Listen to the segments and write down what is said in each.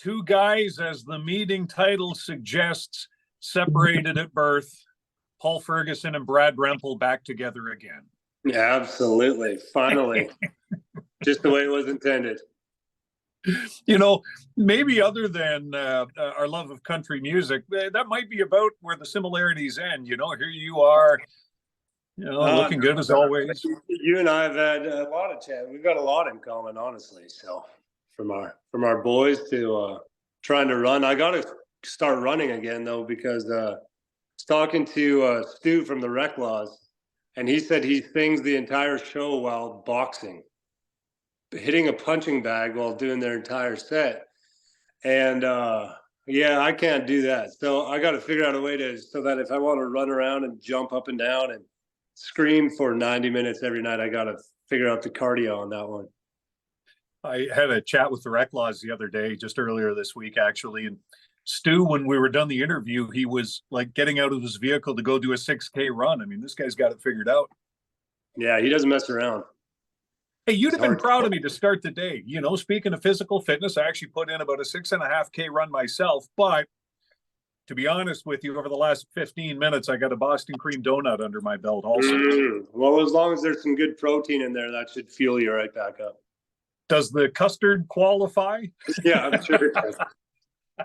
Two guys, as the meeting title suggests, separated at birth. Paul Ferguson and Brad Rempel back together again. Yeah, absolutely. Finally. Just the way it was intended. You know, maybe other than our love of country music, that might be about where the similarities end. You know, here you are, looking good as always. You and I have had a lot of chat. We've got a lot in common, honestly. So from our boys to trying to run, I got to start running again though, because I was talking to Stu from the Rec Laws, and he said he sings the entire show while boxing, hitting a punching bag while doing their entire set. And yeah, I can't do that. So I got to figure out a way so that if I want to run around and jump up and down and scream for 90 minutes every night, I got to figure out the cardio on that one. I had a chat with the Rec Laws the other day, just earlier this week, actually. And Stu, when we were done the interview, he was like getting out of his vehicle to go do a 6K run. I mean, this guy's got it figured out. Yeah, he doesn't mess around. Hey, you'd have been proud of me to start the day. You know, speaking of physical fitness, I actually put in about a 6.5K run myself. But to be honest with you, over the last 15 minutes, I got a Boston cream donut under my belt also. Well, as long as there's some good protein in there, that should fuel you right back up. Does the custard qualify? Yeah, I'm sure it does.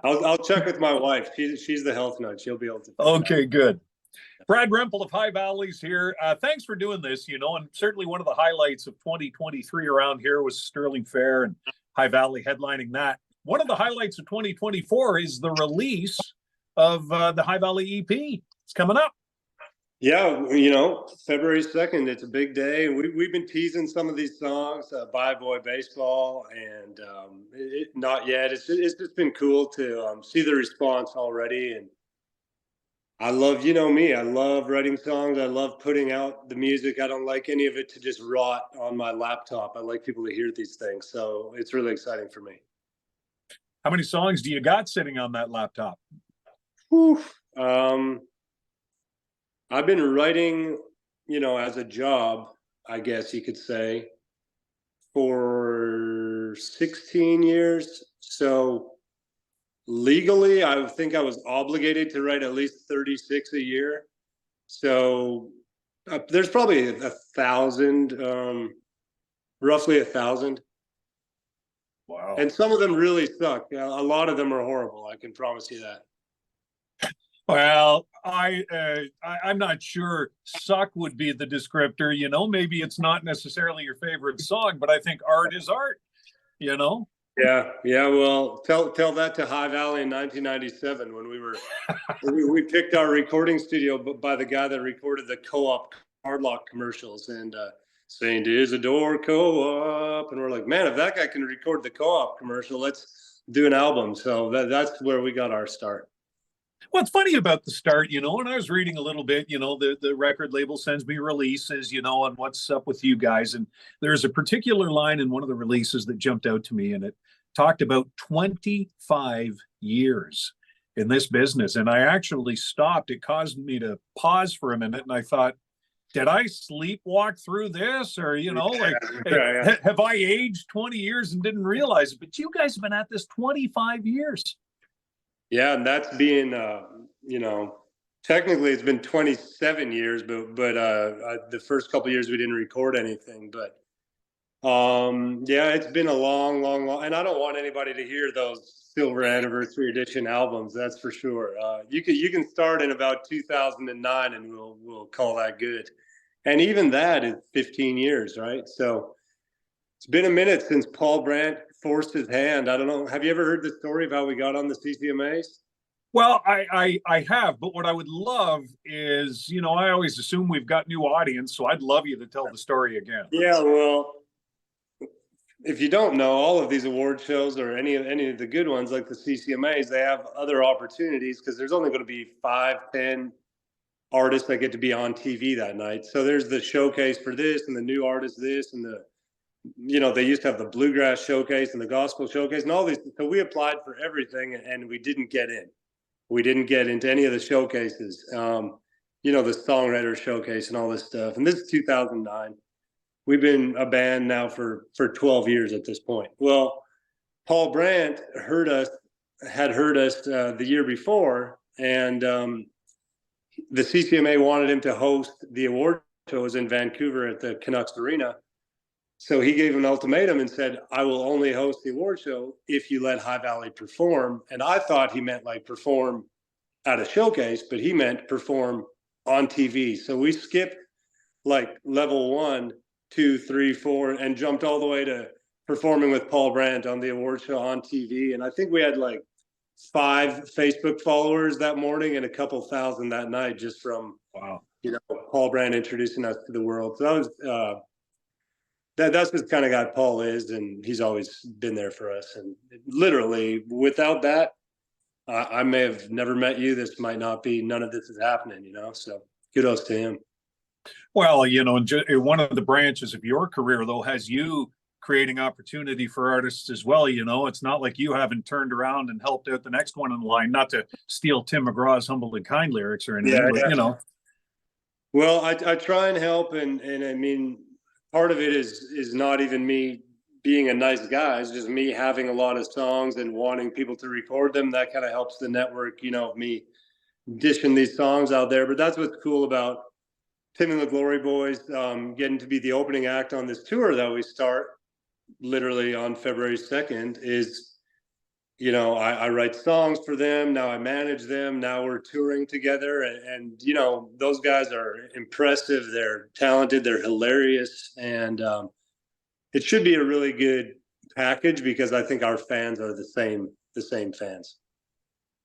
I'll check with my wife. She's the health nut. She'll be able to. Okay, good. Brad Rempel of Highvalley's here. Thanks for doing this, and certainly one of the highlights of 2023 around here was Sterling Fair and High Valley headlining that. One of the highlights of 2024 is the release of the High Valley EP. It's coming up. Yeah, February 2nd, it's a big day. We've been teasing some of these songs, Bye Boy Baseball, and not yet. It's just been cool to see the response already. And I love, me, I love writing songs. I love putting out the music. I don't like any of it to just rot on my laptop. I like people to hear these things. So it's really exciting for me. How many songs do you got sitting on that laptop? Whew. I've been writing, as a job, I guess you could say, for 16 years. So legally, I think I was obligated to write at least 36 a year. So there's probably 1,000, roughly 1,000. Wow. And some of them really suck. A lot of them are horrible. I can promise you that. Well, I'm not sure suck would be the descriptor. Maybe it's not necessarily your favorite song, but I think art is art, Yeah. Well, tell that to High Valley in 1997 when we picked our recording studio by the guy that recorded the Co-op card lock commercials and St. Isidore Co-op, and we're like, man, if that guy can record the Co-op commercial, let's do an album. So that's where we got our start. What's funny about the start, and I was reading a little bit, the record label sends me releases, on what's up with you guys. And there's a particular line in one of the releases that jumped out to me, and it talked about 25 years in this business. And I actually stopped. It caused me to pause for a minute. And I thought, did I sleepwalk through this? Or, have I aged 20 years and didn't realize it? But you guys have been at this 25 years. Yeah, and that's being, technically it's been 27 years, but the first couple of years we didn't record anything. But yeah, it's been a long, and I don't want anybody to hear those Silver Anniversary Edition albums. That's for sure. You can start in about 2009, and we'll call that good. And even that is 15 years, right? So it's been a minute since Paul Brandt forced his hand. I don't know. Have you ever heard the story of how we got on the CCMAs? Well, I have, but what I would love is, I always assume we've got new audience, so I'd love you to tell the story again. Yeah, well, if you don't know, all of these award shows or any of the good ones like the CCMAs, they have other opportunities because there's only going to be 5-10 artists that get to be on TV that night. So there's the showcase for this and the new artist this and the they used to have the bluegrass showcase and the gospel showcase and all these. So we applied for everything and we didn't get in. We didn't get into any of the showcases, the songwriter showcase and all this stuff. And this is 2009. We've been a band now for 12 years at this point. Well, Paul Brandt heard us had heard us the year before, and the CCMA wanted him to host the award shows in Vancouver at the Canucks Arena. So he gave an ultimatum and said, I will only host the award show if you let Highvalley perform. And I thought he meant like perform at a showcase, but he meant perform on TV. So we skipped like level 1, 2, 3, 4, and jumped all the way to performing with Paul Brandt on the award show on TV. And I think we had like 5 Facebook followers that morning and a couple thousand that night, just from, Wow. Paul Brandt introducing us to the world. So that was, that's the kind of guy Paul is, and he's always been there for us. And literally, without that, I may have never met you. This might not be. None of this is happening. So kudos to him. Well, one of the branches of your career, though, has you creating opportunity for artists as well. It's not like you haven't turned around and helped out the next one in line, not to steal Tim McGraw's Humble and Kind lyrics or anything, but. Well, I try and help, and I mean, part of it is not even me being a nice guy. It's just me having a lot of songs and wanting people to record them. That kind of helps the network, me dishing these songs out there. But that's what's cool about Tim and the Glory Boys getting to be the opening act on this tour that we start literally on February 2nd is, I write songs for them. Now I manage them. Now we're touring together. And those guys are impressive. They're talented. They're hilarious. And it should be a really good package because I think our fans are the same fans.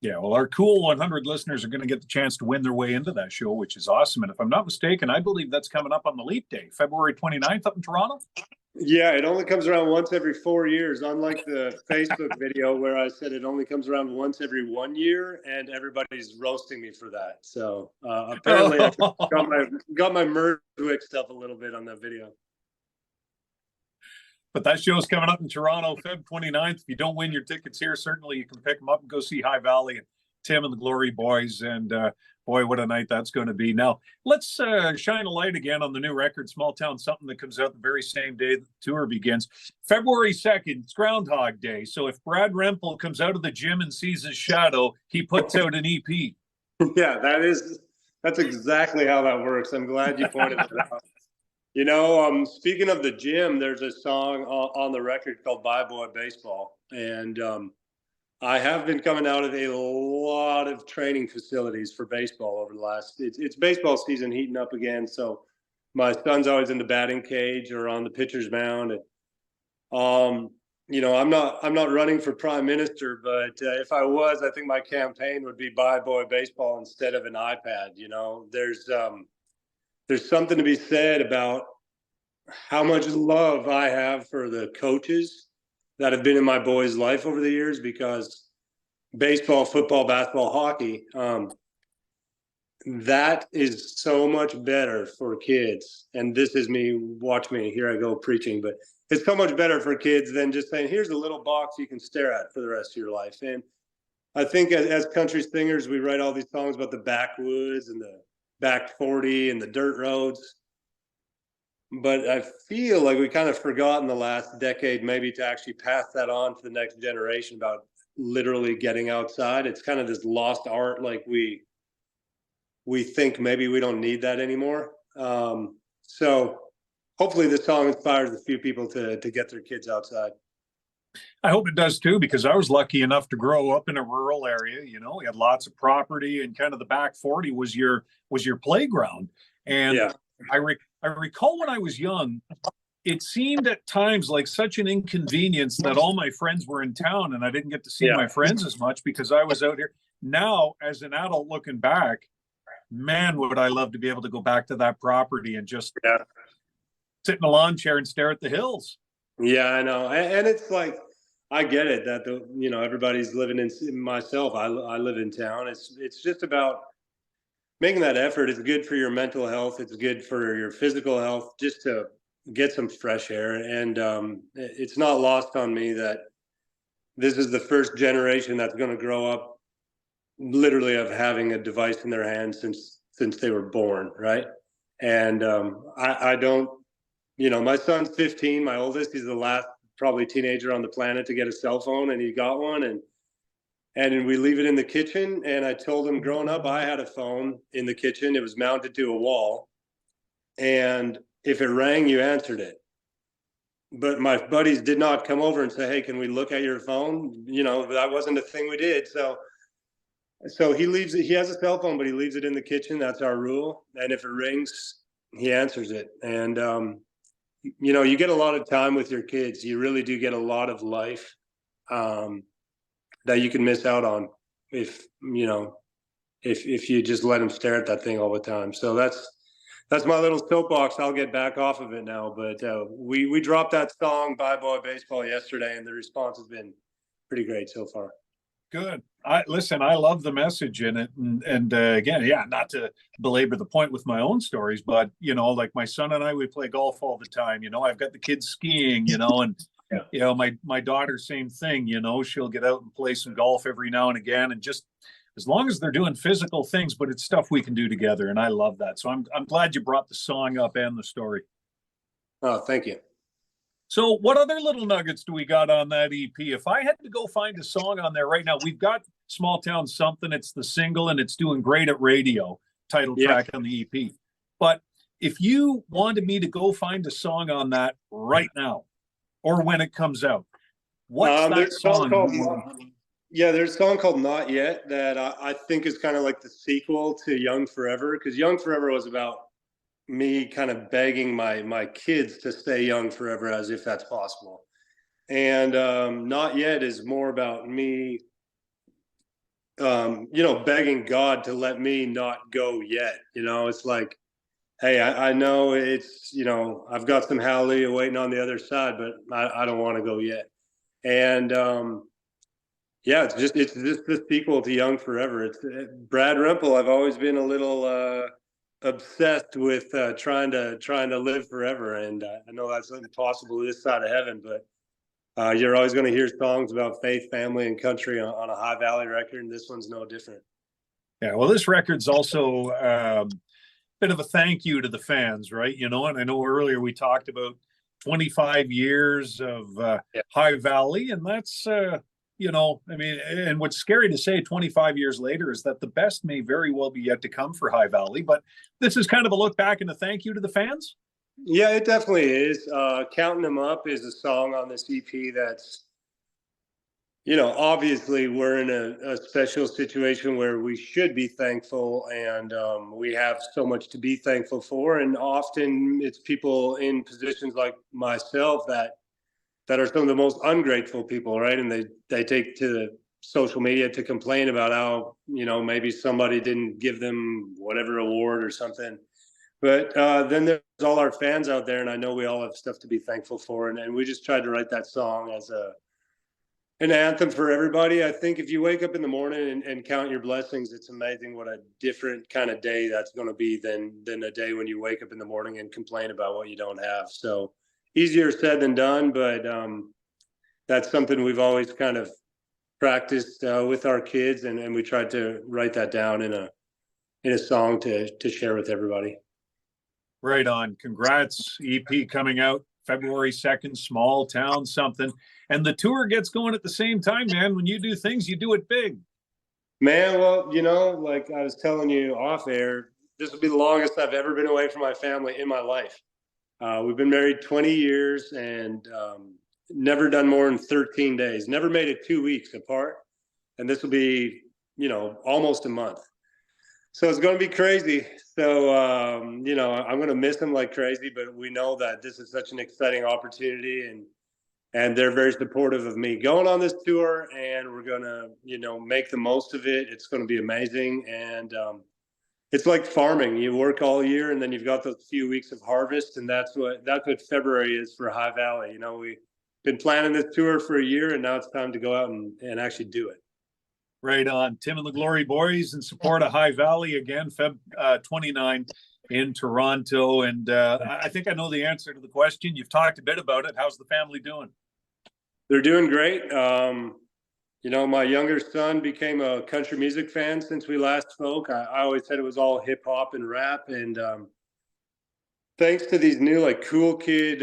Yeah, well, our cool 100 listeners are going to get the chance to win their way into that show, which is awesome. And if I'm not mistaken, I believe that's coming up on the Leap Day, February 29th up in Toronto. Yeah, it only comes around once every 4 years, unlike the Facebook video where I said it only comes around once every 1 year, and everybody's roasting me for that. So apparently I got my merch mixed up a little bit on that video. But that show's coming up in Toronto, Feb 29th. If you don't win your tickets here, certainly you can pick them up and go see Highvalley and Tim and the Glory Boys. And boy, what a night that's going to be. Now, let's shine a light again on the new record, Small Town Something, that comes out the very same day the tour begins. February 2nd, it's Groundhog Day. So if Brad Rempel comes out of the gym and sees his shadow, he puts out an EP. Yeah, that's exactly how that works. I'm glad you pointed it out. Speaking of the gym, there's a song on the record called Bye Boy Baseball. And I have been coming out of a lot of training facilities for baseball over the last, it's baseball season heating up again. So my son's always in the batting cage or on the pitcher's mound. And, I'm not running for prime minister, but if I was, I think my campaign would be Bye Boy Baseball instead of an iPad. There's something to be said about how much love I have for the coaches that have been in my boys' life over the years, because baseball, football, basketball, hockey, that is so much better for kids. And this is me, watch me, here I go preaching, but it's so much better for kids than just saying, here's a little box you can stare at for the rest of your life. And I think as country singers, we write all these songs about the backwoods and the back 40 and the dirt roads. But I feel like we kind of forgot in the last decade maybe to actually pass that on to the next generation about literally getting outside. It's kind of this lost art. Like we think maybe we don't need that anymore. So hopefully this song inspires a few people to get their kids outside. I hope it does too, because I was lucky enough to grow up in a rural area. We had lots of property, and kind of the back 40 was your playground. And yeah. I recall when I was young, it seemed at times like such an inconvenience that all my friends were in town and I didn't get to see my friends as much because I was out here. Now, as an adult looking back, man, would I love to be able to go back to that property and just sit in a lawn chair and stare at the hills. Yeah, I know. And it's like, I get it that everybody's living in myself. I live in town. It's just about making that effort. It's good for your mental health. It's good for your physical health, just to get some fresh air. And it's not lost on me that this is the first generation that's going to grow up literally of having a device in their hands since they were born, right? And I don't, my son's 15, my oldest, he's the last probably teenager on the planet to get a cell phone, and he got one. And and we leave it in the kitchen. And I told him growing up, I had a phone in the kitchen. It was mounted to a wall. And if it rang, you answered it. But my buddies did not come over and say, hey, can we look at your phone? You know, that wasn't a thing we did. So he leaves it, he has a cell phone, but he leaves it in the kitchen. That's our rule. And if it rings, he answers it. And, you know, you get a lot of time with your kids. You really do get a lot of life that you can miss out on if, you know, if you just let them stare at that thing all the time. So that's my little soapbox. I'll get back off of it now. But we dropped that song, Bye Boy Baseball, yesterday, and the response has been pretty great so far. Good. Listen, I love the message in it. And again, yeah, not to belabor the point with my own stories, but, you know, like my son and I, we play golf all the time. You know, I've got the kids skiing, you know, and, yeah. You know, my daughter, same thing, you know, she'll get out and play some golf every now and again. And just as long as they're doing physical things, but it's stuff we can do together. And I love that. So I'm glad you brought the song up and the story. Oh, thank you. So what other little nuggets do we got on that EP? If I had to go find a song on there right now, we've got Small Town Something. It's the single and it's doing great at radio, title track on the EP. But if you wanted me to go find a song on that right now, or when it comes out, what's that song? There's a song called Not Yet that I think is kind of like the sequel to Young Forever, because Young Forever was about me kind of begging my kids to stay young forever as if that's possible. And Not Yet is more about me, you know, begging God to let me not go yet. You know, it's like, hey, I know it's, you know, I've got some hallelujah waiting on the other side, but I don't want to go yet. And yeah, it's just the sequel to Young Forever. It's Brad Rempel. I've always been a little obsessed with trying to live forever, and I know that's impossible this side of heaven, but you're always going to hear songs about faith, family, and country on a Highvalley record, and this one's no different. Yeah, well, this record's also bit of a thank you to the fans, right? You know, and I know earlier we talked about 25 years of Highvalley, and that's you know, I mean, and what's scary to say 25 years later is that the best may very well be yet to come for Highvalley, but this is kind of a look back and a thank you to the fans. Yeah, it definitely is. Counting Them Up is a song on this EP that's, you know, obviously we're in a special situation where we should be thankful, and we have so much to be thankful for. And often it's people in positions like myself that are some of the most ungrateful people, right? And they take to social media to complain about how, you know, maybe somebody didn't give them whatever award or something. But then there's all our fans out there, and I know we all have stuff to be thankful for. And we just tried to write that song as an anthem for everybody. I think if you wake up in the morning and count your blessings, it's amazing what a different kind of day that's going to be than a day when you wake up in the morning and complain about what you don't have. So easier said than done, but that's something we've always kind of practiced with our kids, and we tried to write that down in a song to share with everybody. Right on. Congrats. EP coming out February 2nd, Small Town Something. And the tour gets going at the same time, man. When you do things, you do it big. Man, well, you know, like I was telling you off air, this will be the longest I've ever been away from my family in my life. We've been married 20 years and never done more than 13 days, never made it 2 weeks apart. And this will be, you know, almost a month. So it's going to be crazy. So, you know, I'm going to miss them like crazy, but we know that this is such an exciting opportunity, and they're very supportive of me going on this tour, and we're going to, you know, make the most of it. It's going to be amazing. And it's like farming. You work all year, and then you've got those few weeks of harvest, and that's what February is for Highvalley. You know, we've been planning this tour for a year, and now it's time to go out and actually do it. Right on. Tim and the Glory Boys in support of Highvalley again, Feb 29 in Toronto. And I think I know the answer to the question. You've talked a bit about it. How's the family doing? They're doing great. You know, my younger son became a country music fan since we last spoke. I always said it was all hip hop and rap. And thanks to these new, like, cool kid,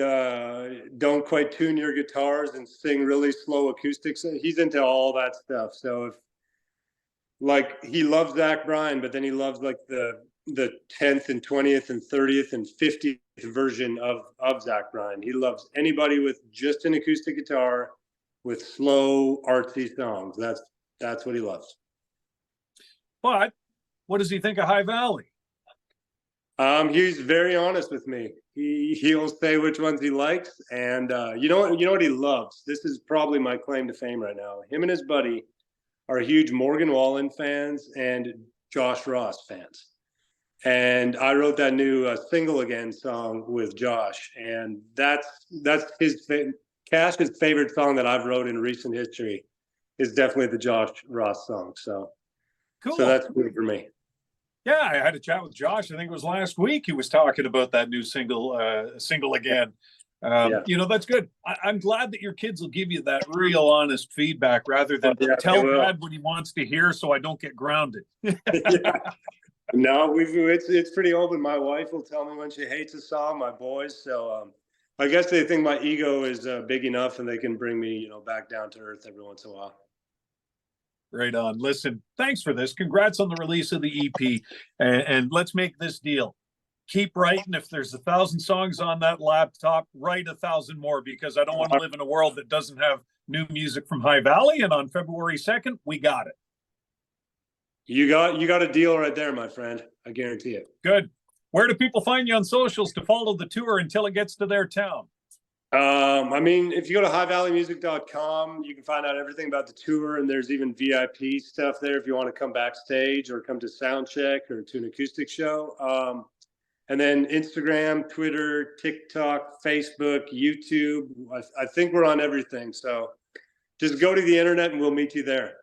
don't quite tune your guitars and sing really slow acoustics, he's into all that stuff. So like he loves Zach Bryan, but then he loves like the 10th and 20th and 30th and 50th version of Zach Bryan. He loves anybody with just an acoustic guitar with slow artsy songs. That's what he loves. But what does he think of Highvalley? He's very honest with me. He'll say which ones he likes, and you know what he loves. This is probably my claim to fame right now. Him and his buddy are huge Morgan Wallen fans and Josh Ross fans. And I wrote that new "Single Again" song with Josh, and that's Cash's favorite song that I've wrote in recent history is definitely the Josh Ross song. So, Cool. So that's good for me. Yeah, I had a chat with Josh. I think it was last week. He was talking about that new single, "Single Again." Yeah. You know, that's good. I'm glad that your kids will give you that real honest feedback rather than tell Dad what he wants to hear so I don't get grounded. Yeah. No, it's pretty open. My wife will tell me when she hates a song, my boys. So I guess they think my ego is big enough and they can bring me, back down to earth every once in a while. Right on. Listen, thanks for this. Congrats on the release of the EP. And let's make this deal. Keep writing. If there's 1,000 songs on that laptop, write 1,000 more, because I don't want to live in a world that doesn't have new music from Highvalley. And on February 2nd, we got it. You got a deal right there, my friend. I guarantee it. Good. Where do people find you on socials to follow the tour until it gets to their town? I mean, if you go to highvalleymusic.com, you can find out everything about the tour, and there's even VIP stuff there if you want to come backstage or come to sound check or to an acoustic show. And then Instagram, Twitter, TikTok, Facebook, YouTube. I think we're on everything. So just go to the internet and we'll meet you there.